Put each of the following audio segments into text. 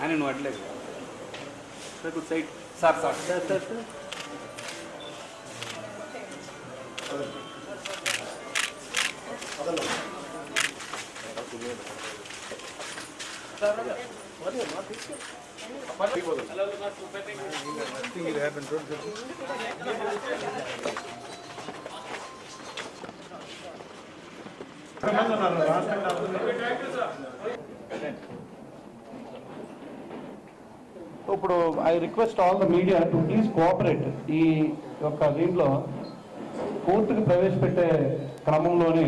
ఆయన నువ్వు అట్లేదు sir good side sir sir sir sir sir ఇప్పుడు I request all the media to please cooperate. ఈ యొక్క దీంట్లో కోర్టుకు ప్రవేశపెట్టే క్రమంలోని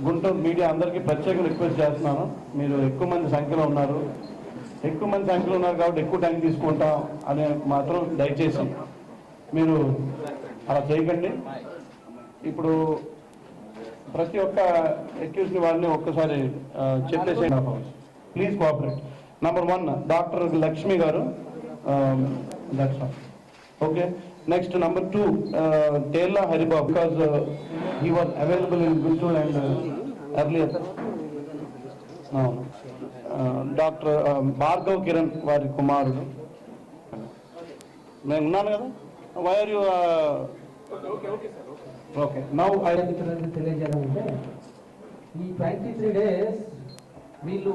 గుంటూరు మీడియా అందరికీ ప్రత్యేకంగా రిక్వెస్ట్ చేస్తున్నాను. మీరు ఎక్కువ మంది సంఖ్యలో ఉన్నారు కాబట్టి ఎక్కువ టైం తీసుకుంటాం అనే మాత్రం దయచేసి మీరు అలా చేయకండి. ఇప్పుడు ప్రతి ఒక్క అక్యూజ్ని వాళ్ళని ఒక్కసారి చెప్పేసేయండి. Please cooperate. Number 1, doctor Lakshmi గారు. That's all. Okay. Next, number 2, Tela Haribabu, because he was available in Guntur and earlier. No. Doctor Bhargav Kiran వారి కుమారుడు. నేను ఉన్నాను కదా. Why are you okay now I తెలియజేయడం అంటే ఈ 23 days వీళ్ళు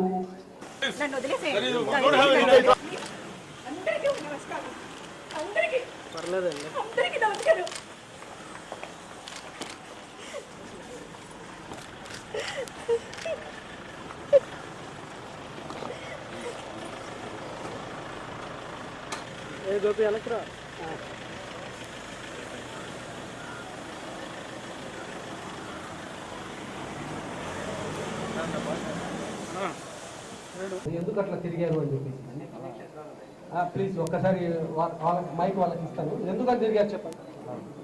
పర్లేదండి. ఏ గోపి వెనక్రా. ఎందుకు అట్లా తిరిగారు అని చెప్పేసి ప్లీజ్ ఒక్కసారి మైక్ వాళ్ళకి ఇస్తాను. ఎందుకు అని తిరిగారు చెప్పండి.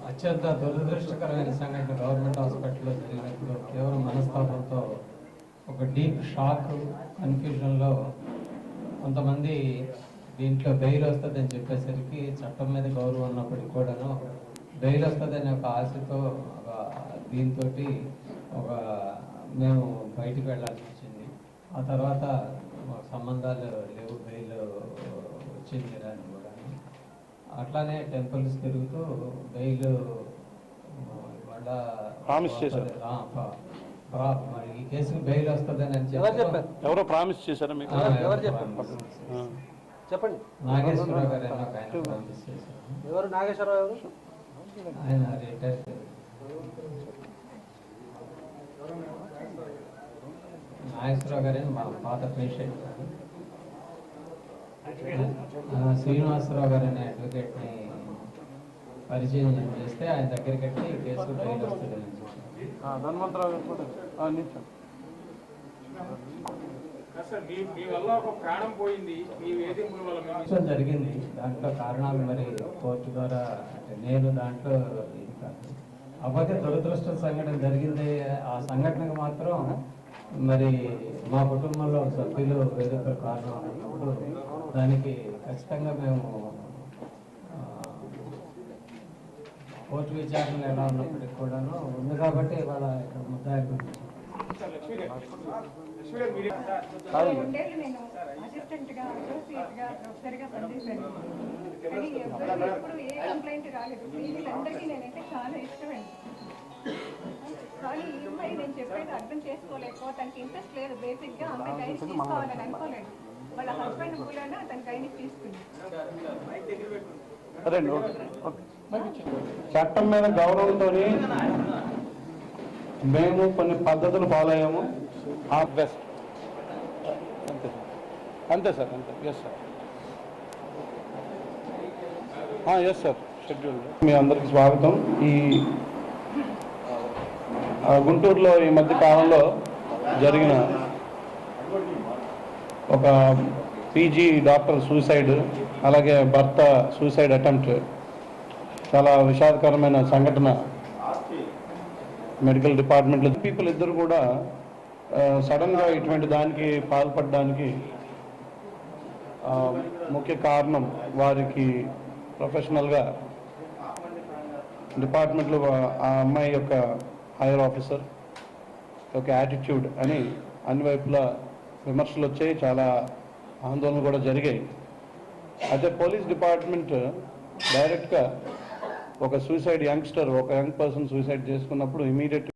అత్యంత దురదృష్టకరమైన సంఘటన గవర్నమెంట్ హాస్పిటల్లో జరిగినప్పుడు కేవలం మనస్తాపంతో ఒక డీప్ షాక్ కన్ఫ్యూజన్లో కొంతమంది దీంట్లో బెయిల్ వస్తుందని చెప్పేసరికి చట్టం మీద గౌరవం ఉన్నప్పటికీ కూడాను బెయిల్ వస్తుందని ఒక ఆశతో దీంతో మేము బయటికి వెళ్ళాల్సి వచ్చింది. ఆ తర్వాత సంబంధాలు లేవు, బెయిల్ వచ్చింది అని కూడా అట్లానే టెంపుల్స్ తిరుగుతూ బెయిల్ వాళ్ళ ప్రామిస్ చేశారు. మరి ఈ కేసుకు బెయిల్ వస్తుందని అని ఎవరో ప్రామిస్ చేశారా మీకు? ఎవరు చెప్పండి చెప్పండి. నాగేశ్వరరావు గారు ఆయన ప్రామిస్ చేశారు. ఎవరు నాగేశ్వరరావు ఎవరు? ఆయన రిటైర్. నాగేశ్వరరావు గారు మా పాత పేషెంట్. శ్రీనివాసరావు గారు అనే అడ్వకేట్ని పరిచయం చేస్తే ఆయన దగ్గరికి వెళ్ళి కేసు బయట వస్తుందని జరిగింది. దాంట్లో కారణాలు మరి కోర్టు ద్వారా నేను దాంట్లో ఇది కాదు. అప్పటికే దురదృష్ట సంఘటన జరిగింది. ఆ సంఘటనకు మాత్రం మరి మా కుటుంబంలో సభ్యులు వేరొక కారణం అన్నప్పుడు దానికి ఖచ్చితంగా మేము కోర్టు విచారణలు ఎలా ఉన్నప్పటికీ కూడాను ఉంది కాబట్టి వాళ్ళ ఇక్కడ ముద్దాయిలు కానీ ఈ అమ్మాయి నేను చెప్పేది అర్థం చేసుకోలేకో తనకి ఇంట్రెస్ట్ లేదు. బేసిక్ గా అమ్మాయి గైడ్ తీసుకోవాలని అనుకోలేదు. వాళ్ళ హస్బెండ్ మూలన తన గైడ్ తీసుకుంది. చట్టం మీద గౌరవంతో మేము కొన్ని పద్ధతులు ఫాలో అయ్యాము. బెస్ట్ అంతే సార్, అంతే. Yes sir schedule. మీ అందరికీ స్వాగతం. ఈ గుంటూరులో ఈ మధ్య కాలంలో జరిగిన ఒక పీజీ డాక్టర్ సూసైడ్, అలాగే భర్త సూసైడ్ అటెంప్ట్ చాలా విషాదకరమైన సంఘటన. మెడికల్ డిపార్ట్మెంట్లో పీపుల్ ఇద్దరు కూడా సడన్గా ఇటువంటి దానికి పాల్పడడానికి ముఖ్య కారణం వారికి ప్రొఫెషనల్గా డిపార్ట్మెంట్లో ఆ అమ్మాయి యొక్క హైయర్ ఆఫీసర్ యొక్క యాటిట్యూడ్ అని అన్ని వైపులా విమర్శలు వచ్చాయి. చాలా ఆందోళన కూడా జరిగాయి. అయితే పోలీస్ డిపార్ట్మెంట్ డైరెక్ట్గా ఒక సూసైడ్ యంగ్స్టర్, ఒక యంగ్ పర్సన్ సూసైడ్ చేసుకున్నప్పుడు ఇమీడియట్